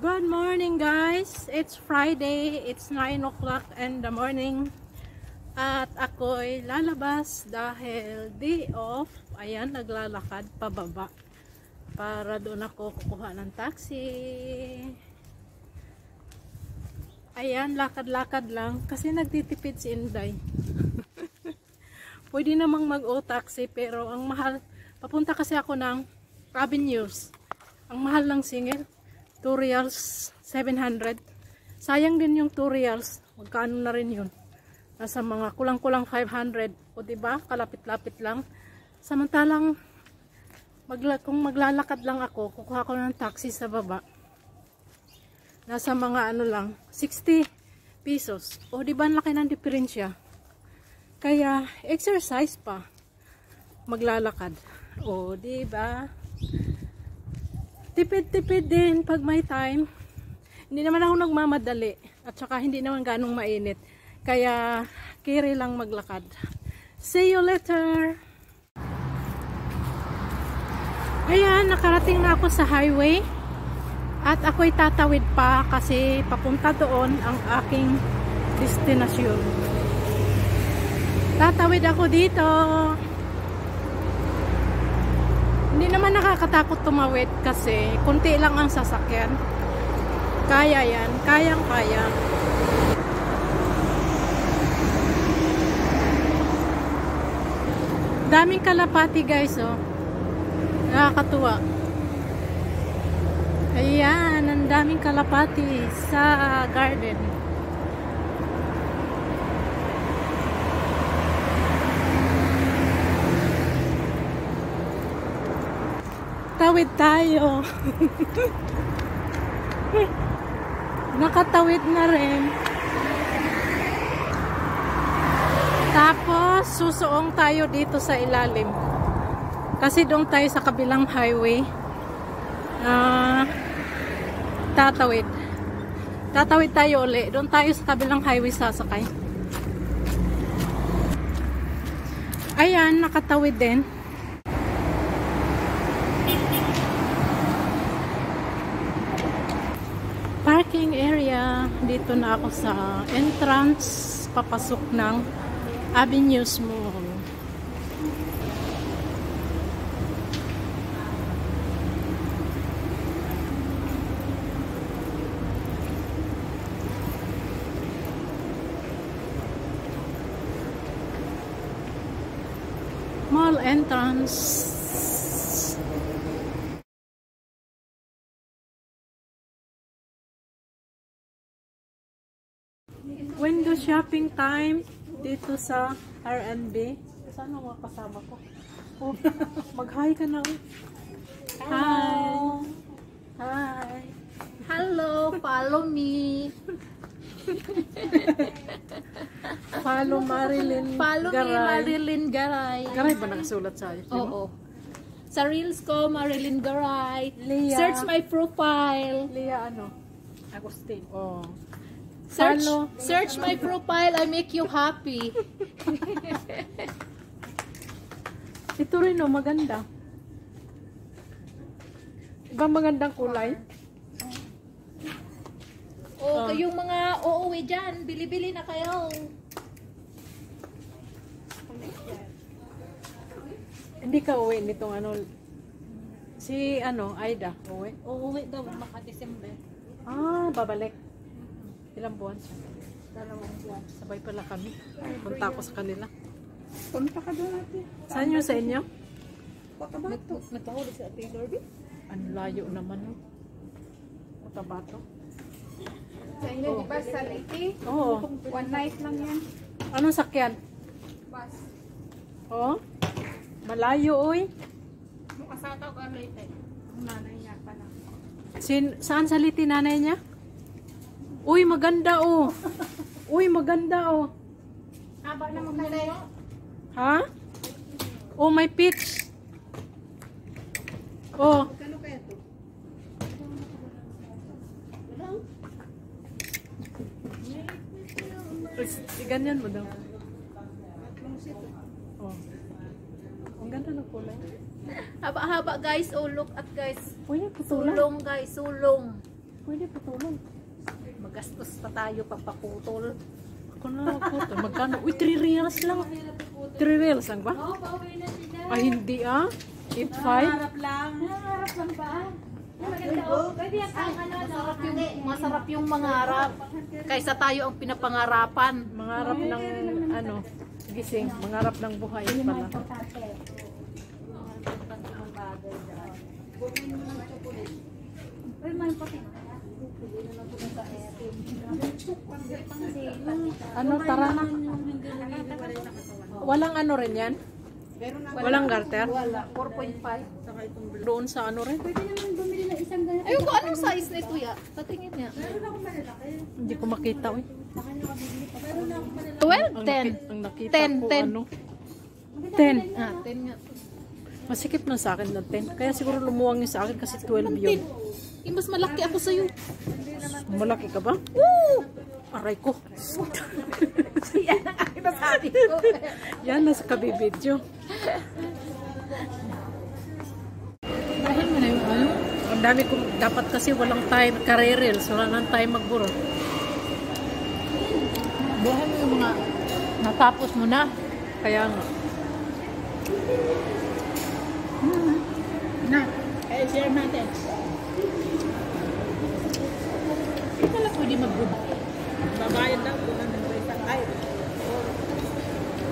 Good morning guys! It's Friday, it's 9 o'clock in the morning at ako'y lalabas dahil day off. Ayan, naglalakad pababa para doon ako kukuha ng taxi. Ayan, lakad-lakad lang kasi nagtitipid si Inday. Pwede namang mag-o-taxi pero ang mahal, papunta kasi ako ng Avenues. Ang mahal ng singil 2 reals, 700. Sayang din yung 2 reals. Magkano na rin yun? Nasa mga kulang-kulang 500. O diba? Kalapit-lapit lang. Samantalang, kung maglalakad lang ako, kukuha ko ng taxi sa baba. Nasa mga ano lang, 60 pesos. O diba ang laki ng diferensya? Kaya, exercise pa. Maglalakad. O diba? Tipid-tipid din pag may time. Hindi naman ako nagmamadali. At saka hindi naman ganong mainit. Kaya, kiri lang maglakad. See you later! Ayan, nakarating na ako sa highway. At ako'y tatawid pa kasi papunta doon ang aking destinasyon. Tatawid ako dito. Hindi naman nakakatakot tumawid kasi kunti lang ang sasakyan. Kaya yan, kayang-kaya. Daming kalapati guys, oh. Nakakatuwa. Ayan, ang daming kalapati sa garden. Tawid tayo. Nakatawid na rin. Tapos susuong tayo dito sa ilalim. Kasi doon tayo sa kabilang highway. Tatawid. Tatawid tayo uli. Doon tayo sa kabilang highway sasakay. Ayan, nakatawid din. Parking area. Dito na ako sa entrance papasok ng Avenues Mall. Mall entrance. Window shopping time dito sa R&B. Sana mga kasama ko. Oh, mag-hi ka na. Hi. Hi. Hello, follow me. Follow Marilyn Follow Garay. me, Marilyn Garay. Garay ba nakasulat sa iyo? Oo. Sa reels ko, Marilyn Garay. Leah. Search my profile. Leah ano? Agustin. Oh. Search my profile. I make you happy. Ito rin oh, maganda. Iba magandang kulay. Oh, kayong mga uuwi dyan, bili-bili na kayo. Hindi ka uwi nitong ano, si ano, Aida, uwi? Uuwi daw, maka-December. Ah, babalik. Ilang buwan siya? 2 buwan. Sabay pala kami. Punta ako sa kanila. Punta ka doon natin. Saan yun sa inyo? Cotabato. Nagpahuli sa Ate Derby? Ang layo naman no. Cotabato. Sa inyo, di ba sa Leyte? Oo. 1 night lang yan. Anong sakyan? Bus. Oo. Malayo oy. Mukasataw ka Leyte. Ang nanay niya pala. Saan sa Liti nanay niya? Uy, maganda oh. Uy, maganda oh. Haba na magkalayo. Ha? Oh, may peach. Oh. Magkano kaya ito? Ganyan mo daw. Oh. Ang ganda ng kulay. Haba-haba guys. Oh, look at guys. Uy, putulan. Sulong guys. Sulong. Pwede putulong. Magastos pa tayo pagpaputol. Ako na magputol. Magkano? Uy, 3 reals lang. 3 reals lang ba? Ah, hindi ah. 8.5? Masarap yung mangarap. Kaysa tayo ang pinapangarapan. Mangarap ng ano, gising. Mangarap ng buhay pala. Ano, tara na. Walang ano rin yan? Walang garter? Wala, 4.5. Doon sa ano rin? Ayun ko, anong size nito ya? Patingin niya. Hindi ko makita. Uy. 12? 10. Ang nakita 10, ko 10. ano? 10. Ah, 10 nga. Masikip lang sa akin ng 10. Kaya siguro lumuwang yun sa akin kasi 12 yun. Mas malaki ako sa'yo. Malaki ka ba? Woo! Aray ko. Yan ang aking nasabi ko. Yan, nasa kabibidyo. Bahin mo na yung ano? Ang dami ko, dapat kasi walang time, career-reels. Wala nang time magburo. Bahin mo yung mga natapos mo na. Kaya nga. Na, share natin. Hindi pala pwede mag-group. Babayad lang kung ano ba isang ay.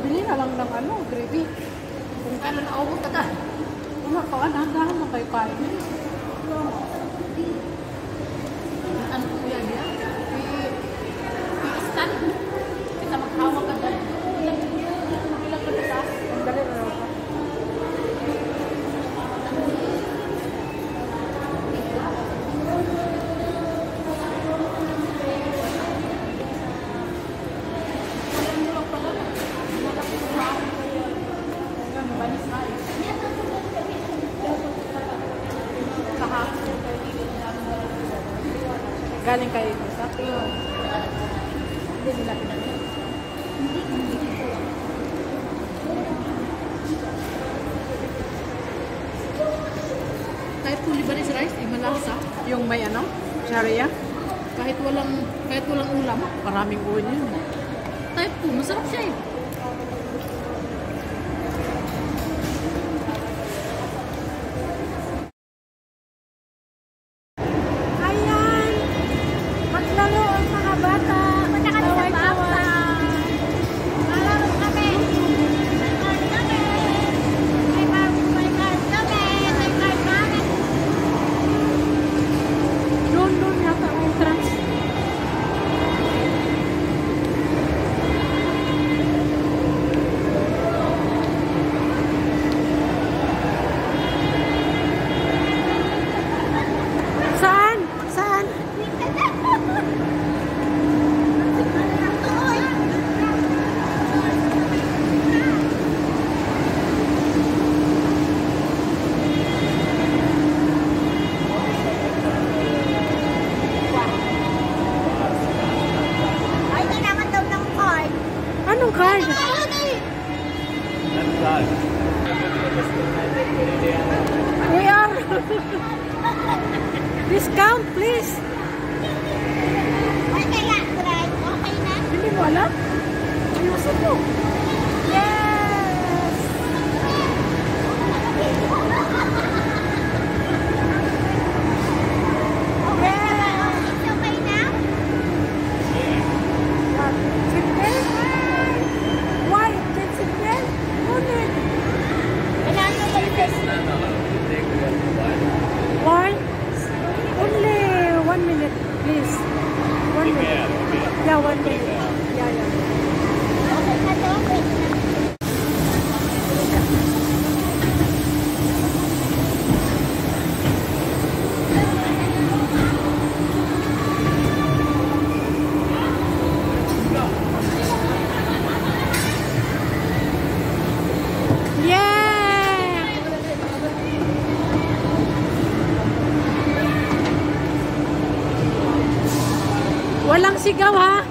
Bili na lang ng ano, gravy. Kung kailan naubos ka ka. Wala pa, dahan-dahan lang kayo kain. Ano po yan yan? I-stand. Kita maghawak ka dyan. Ilang ka sa Ang dali na lang pa. Galing kayo dito sa? Hindi nila pinagyan. Kahit po Lebanese rice, ay malasa. Yung may ano? Sharia? Kahit walang ulam. Maraming onion. Type po, masarap siya eh. Ayan! Maglaro ang mga bata. Punta kami sa bata. Lalaro kami. May card kami. May card kami. May card namin. Doon yata ang entrance. Saan? Saan? Ay, kailangan daw ng card. Anong card? We are. Discount, please. Ay, kaya, right? Okay na? Hindi mo alam? Ayusin mo. Yes! It's okay na? Seatbelt? Why? Can seatbelt? Ngunit. Kailangan mo mag-test. Why? Only 1 minute, please. 1 minute. Yeah, 1 minute. Yeah. Okay na to? Wait na. Yeah! Walang sigaw ha?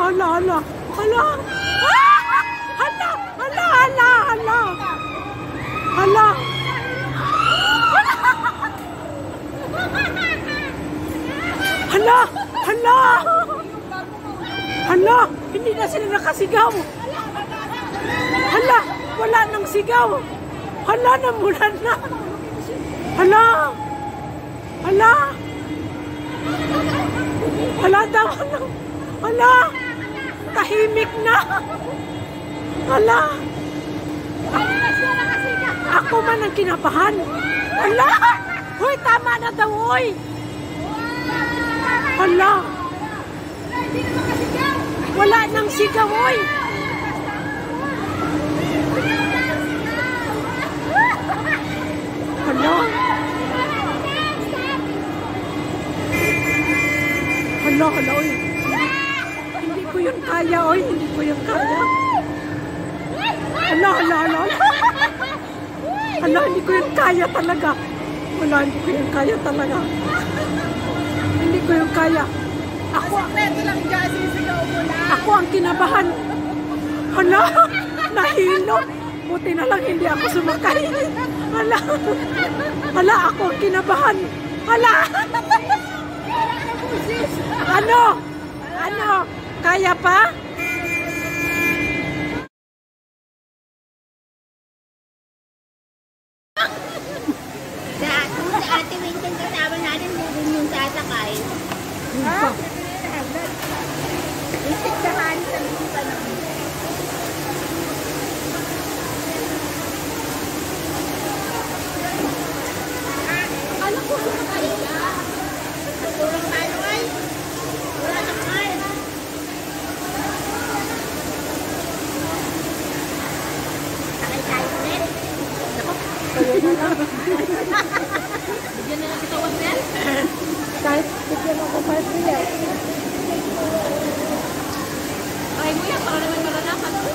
hala, hala. Hala. Ah! Hala, hala, hala, hala. Hala. Hala, hala. Hala, hindi na sila nakasigaw. Hala, wala nang sigaw. Hala, namulan na. Hala. Hala. Hala daw, hala. Hala. Tahimik na. Hala. Ako man ang kinabahan. Hala. Hoy, tama na daw, hoy. Hala. Wala nang sigaw, hoy. Hala. Hala, hala, oy. Hindi ko yun kaya, oy. Hindi ko yun kaya. Hala, hala, hala. Hala, hindi ko yun kaya talaga. Wala, hindi ko yun kaya talaga. Hindi ko yun kaya. Ako ang kinabahan. Hala, nahilo. Buti na lang hindi ako sumakay. Hala, hala, ako ang kinabahan. Hala. Ano? Ano? Kaya pa? Kung sa Ate Winton kasama natin, hindi rin yung sasakay. Ha? Isigdahan sa lupa naman. Alam ko kung makaya ka. Nagturang tayo ay. Wala na kain. Sakay tayo ulit. Naku. Bigyan na lang kita 1 Kahit bigyan ako 5 real. Ay mo yan, para naman maranasan ko.